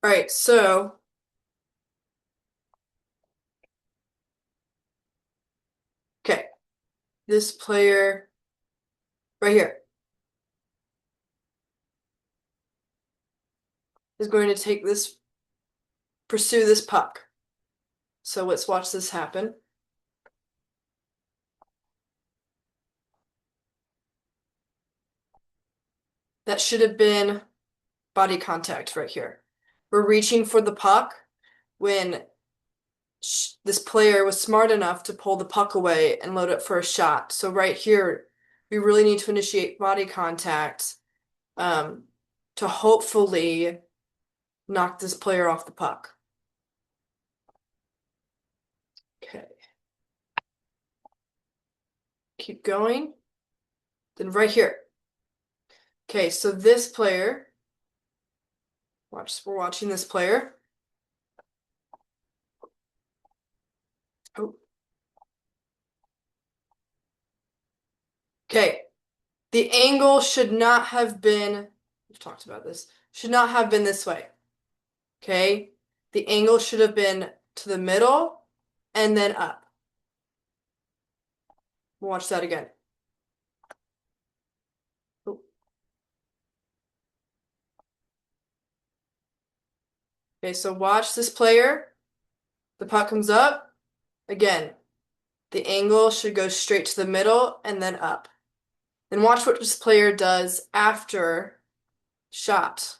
All right, so okay, this player right here is going to pursue this puck. So let's watch this happen. That should have been body contact right here. We're reaching for the puck when this player was smart enough to pull the puck away and load it for a shot. So right here, we really need to initiate body contact um, to hopefully knock this player off the puck. Okay, keep going. Then right here. Okay, so this player, we're watching this player. Oh, okay. The angle should not have been, we've talked about this, should not have been this way. Okay? The angle should have been to the middle and then up. We'll watch that again. Oh. Okay, so watch this player. The puck comes up. Again, the angle should go straight to the middle and then up. Then watch what this player does after shot.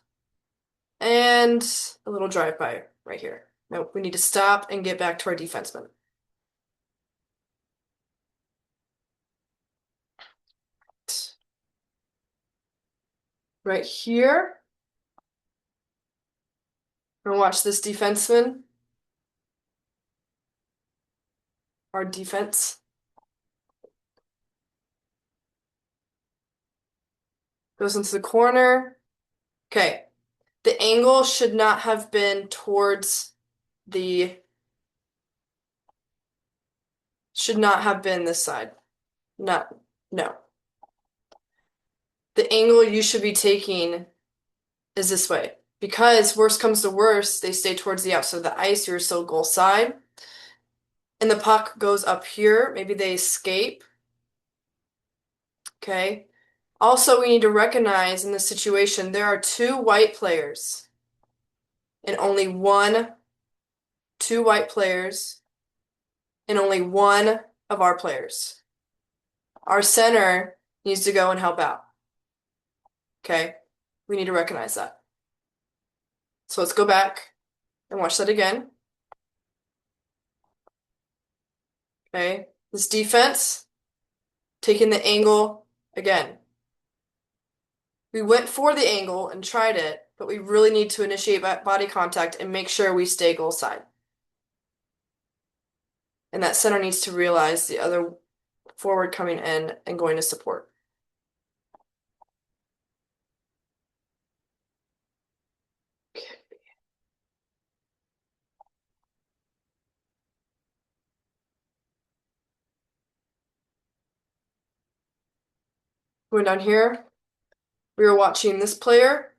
And a little drive-by right here. Nope, we need to stop and get back to our defenseman. Right here, we're gonna watch this defenseman. Our defense. Goes into the corner. Okay. The angle should not have been towards should not have been this side. Not, no. The angle you should be taking is this way. Because worst comes to worst, they stay towards the outside of the ice, you're still goal side. And the puck goes up here. Maybe they escape. Okay. Also, we need to recognize in this situation, there are two white players and only two white players and only one of our players. Our center needs to go and help out. Okay? We need to recognize that. So let's go back and watch that again. Okay? This defense, taking the angle again. We went for the angle and tried it, but we really need to initiate body contact and make sure we stay goal side. And that center needs to realize the other forward coming in and going to support. Going down here, we were watching this player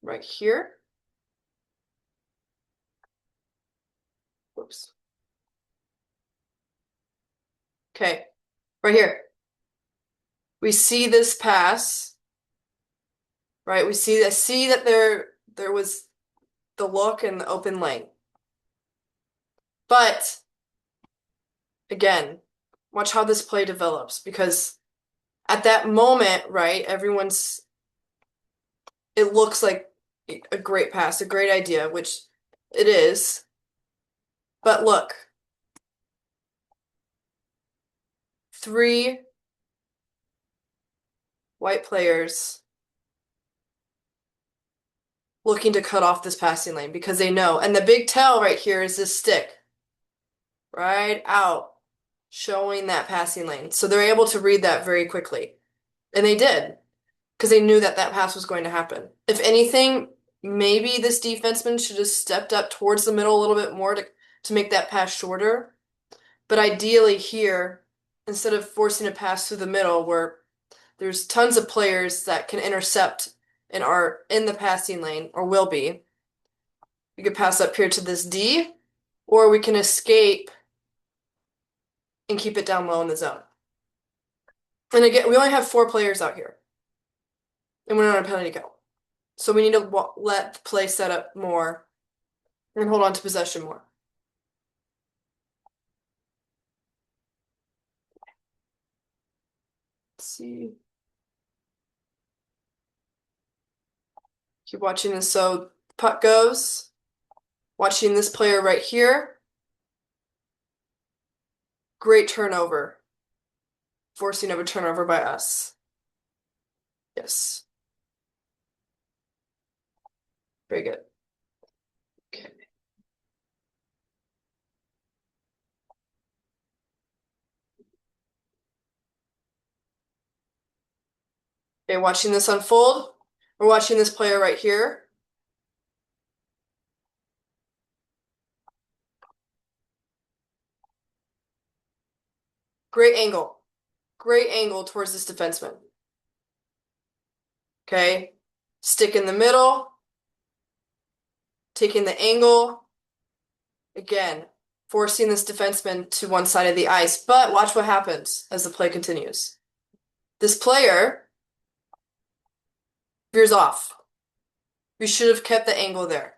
right here. Whoops. Okay, right here. We see this pass, right? I see that there was the look and the open lane. But again, watch how this play develops because at that moment, right, it looks like a great pass, a great idea, which it is. But look, three white players looking to cut off this passing lane because they know. And the big tell right here is this stick right out, showing that passing lane. So they're able to read that very quickly. And they did because they knew that that pass was going to happen. If anything, maybe this defenseman should have stepped up towards the middle a little bit more to make that pass shorter. But ideally here, instead of forcing a pass through the middle where there's tons of players that can intercept and are in the passing lane, or will be. We could pass up here to this D, or we can escape and keep it down low in the zone. And again, we only have 4 players out here, and we're not on a penalty kill. So we need to let the play set up more and hold on to possession more. Let's see. Keep watching this. So puck goes. Watching this player right here. Great turnover. Forcing of a turnover by us. Yes. Very good. Okay. Okay, watching this unfold. We're watching this player right here. Great angle. Great angle towards this defenseman. Okay. Stick in the middle. Taking the angle. Again, forcing this defenseman to one side of the ice. But watch what happens as the play continues. This player veers off. We should have kept the angle there.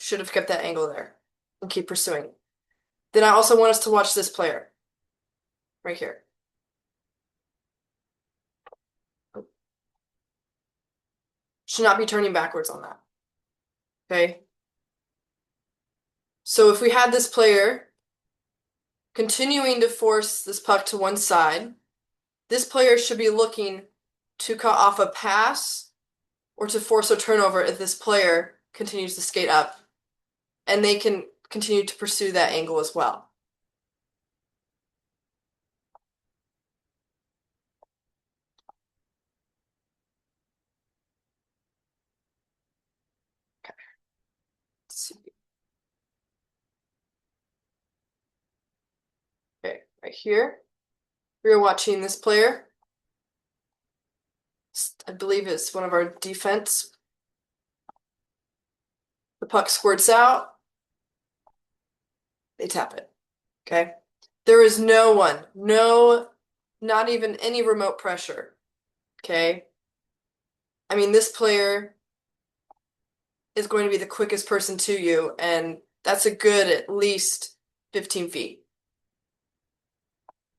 Should have kept that angle there and keep pursuing. Then I also want us to watch this player right here. Should not be turning backwards on that. Okay? So if we had this player continuing to force this puck to one side, this player should be looking to cut off a pass or to force a turnover if this player continues to skate up. And they can continue to pursue that angle as well. Okay. Let's see. Okay, right here. We're watching this player. I believe it's one of our defense. The puck squirts out. They tap it. Okay. There is no one, not even any remote pressure. Okay. I mean, this player is going to be the quickest person to you, and that's a good at least 15 feet.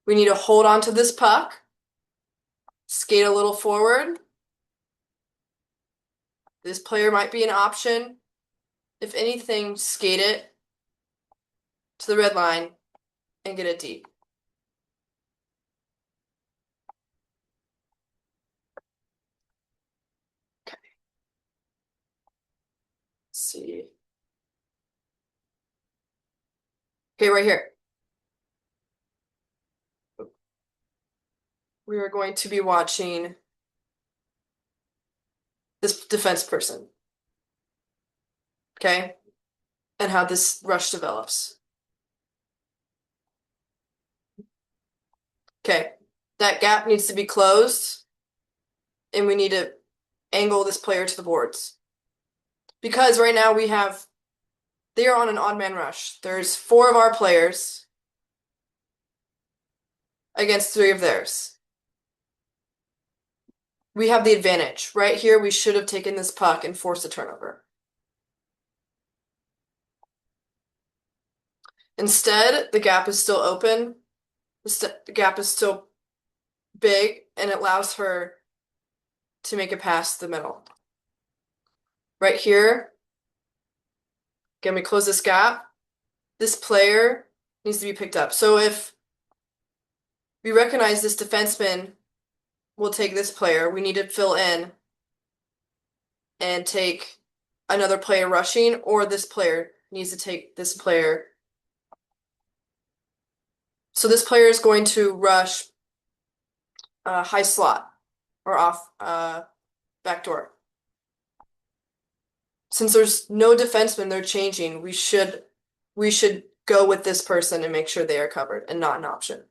We need to hold on to this puck, skate a little forward. This player might be an option. If anything, skate it to the red line and get it deep. Okay. Let's see. Okay, right here. We are going to be watching this defense person. Okay? And how this rush develops. Okay. That gap needs to be closed. And we need to angle this player to the boards. Because right now they are on an odd man rush. There's 4 of our players against 3 of theirs. We have the advantage. Right here, we should have taken this puck and forced a turnover. Instead, the gap is still open. The gap is still big, and it allows her to make a pass to the middle. Right here, again, we close this gap. This player needs to be picked up. So if we recognize this defenseman will take this player, we need to fill in and take another player rushing, or this player needs to take this player. So this player is going to rush high slot or off back door. Since there's no defenseman, they're changing. We should go with this person and make sure they are covered and not an option.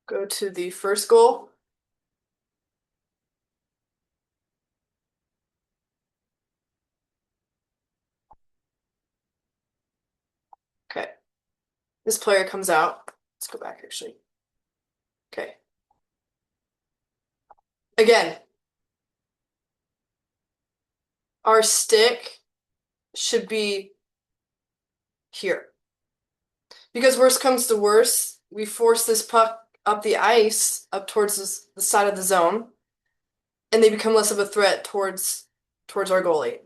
Go to the first goal. Okay. This player comes out. Let's go back actually. Okay. Again, our stick should be here. Because worst comes to worst, we force this puck up the ice, up towards the side of the zone, and they become less of a threat towards our goalie.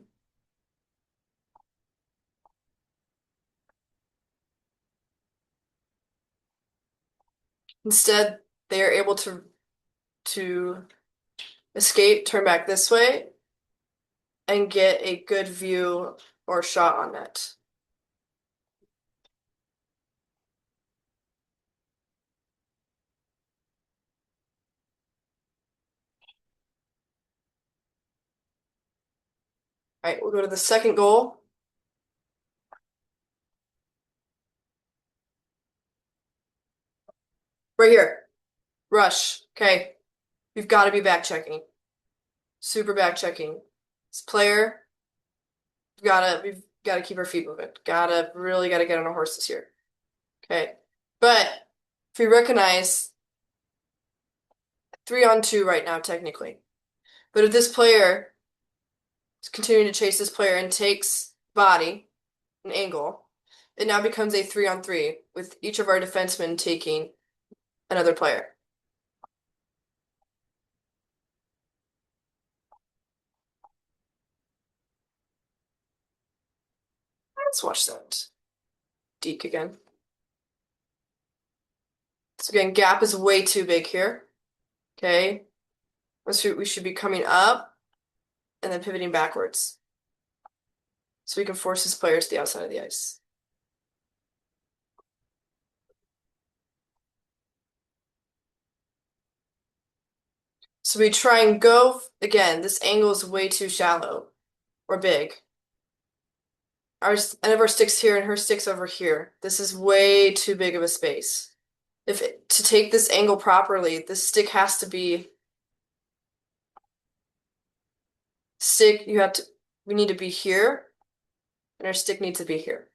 Instead, they are able to escape, turn back this way, and get a good view or shot on net. All right, we'll go to the second goal. Right here. Rush. Okay. We've got to be back checking. Super back checking. This player, we've gotta keep our feet moving. Really gotta get on our horses here. Okay. But if we recognize 3-on-2 right now, technically. But if this player is continuing to chase this player and takes body, an angle, it now becomes a 3-on-3 with each of our defensemen taking another player. Let's watch that. Deke again. So again, gap is way too big here. Okay. We should be coming up and then pivoting backwards. So we can force this player to the outside of the ice. So we try and go, again, this angle is way too shallow or big. End of our stick's here and her stick's over here. This is way too big of a space. To take this angle properly, this stick has to be we need to be here, and our stick needs to be here.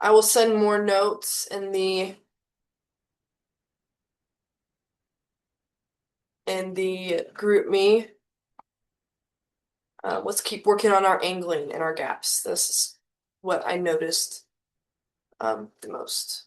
I will send more notes in the group me. Let's keep working on our angling and our gaps. This is what I noticed the most.